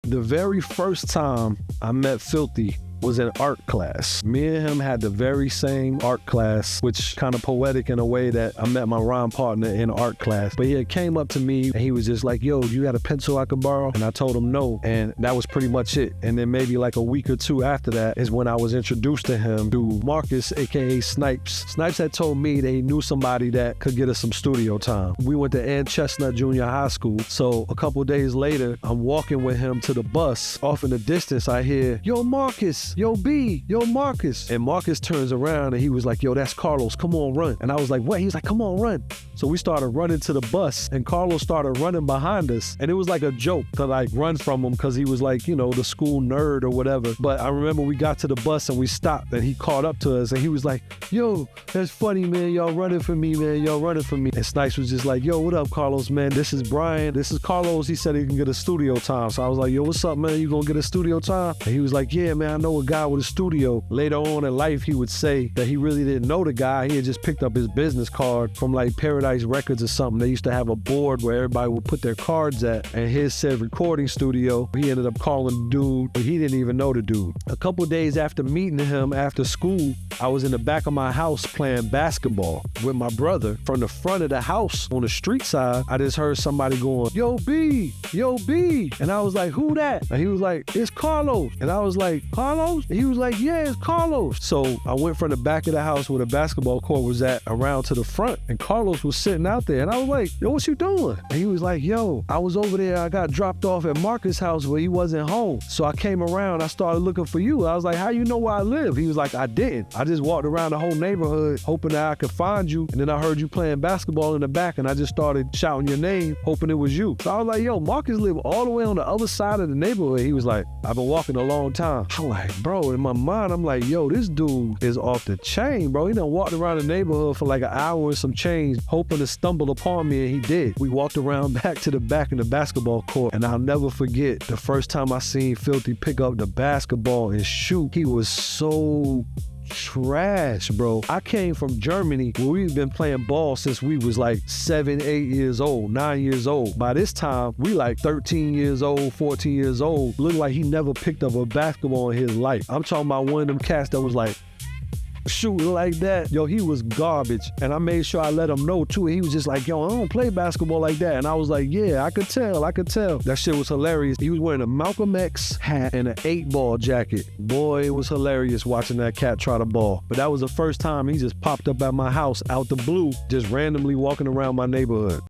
The very first time I met Filthe was in art class. Me and him had the very same art class, which kind of poetic in a way that I met my rhyme partner in art class. But he had came up to me and he was just like, yo, you got a pencil I could borrow? And I told him no, and that was pretty much it. And then maybe like a week or two after that is when I was introduced to him through Marcus, aka Snipes. Snipes had told me they knew somebody that could get us some studio time. We went to Ann Chestnut Junior High School. So a couple days later, I'm walking with him to the bus. Off in the distance, I hear, yo, Marcus, yo, B, yo, Marcus. And Marcus turns around and he was like, yo, that's Carlos, come on, run. And I was like, what? He was like, come on, run. So we started running to the bus and Carlos started running behind us. And it was like a joke to like run from him because he was like, you know, the school nerd or whatever. But I remember we got to the bus and we stopped and he caught up to us and he was like, yo, that's funny, man. Y'all running for me, man. Y'all running for me. And Snipes was just like, yo, what up, Carlos, man? This is Brian. This is Carlos. He said he can get a studio time. So I was like, yo, what's up, man? You gonna get a studio time? And he was like, yeah, man, I know a guy with a studio. Later on in life, he would say that he really didn't know the guy. He had just picked up his business card from like Paradise Records or something. They used to have a board where everybody would put their cards at, and his said recording studio. He ended up calling the dude, but he didn't even know the dude. A couple days after meeting him after school, I was in the back of my house playing basketball with my brother. From the front of the house on the street side, I just heard somebody going, yo, B, yo, B. And I was like, who that? And he was like, it's Carlos. And I was like, Carlos? And he was like, yeah, it's Carlos. So I went from the back of the house where the basketball court was at around to the front, and Carlos was sitting out there. And I was like, yo, what you doing? And he was like, yo, I was over there. I got dropped off at Marcus' house where he wasn't home. So I came around. I started looking for you. I was like, how you know where I live? He was like, I didn't. I just walked around the whole neighborhood hoping that I could find you. And then I heard you playing basketball in the back, and I just started shouting your name, hoping it was you. So I was like, yo, Marcus lived all the way on the other side of the neighborhood. He was like, I've been walking a long time. I'm like, bro, in my mind, I'm like, yo, this dude is off the chain, bro. He done walked around the neighborhood for like an hour and some change, hoping to stumble upon me, and he did. We walked around back to the back in the basketball court, and I'll never forget the first time I seen Filthe pick up the basketball and shoot. He was so trash, bro. I came from Germany where we've been playing ball since we was like 7, 8 years old, 9 years old. By this time, we like 13 years old, 14 years old. Looked like he never picked up a basketball in his life. I'm talking about one of them cats that was like, shooting like that. Yo, he was garbage. And I made sure I let him know too. He was just like, yo, I don't play basketball like that. And I was like, yeah, I could tell. That shit was hilarious. He was wearing a Malcolm X hat and an 8-ball jacket. Boy, it was hilarious watching that cat try to ball. But that was the first time he just popped up at my house out the blue, just randomly walking around my neighborhood.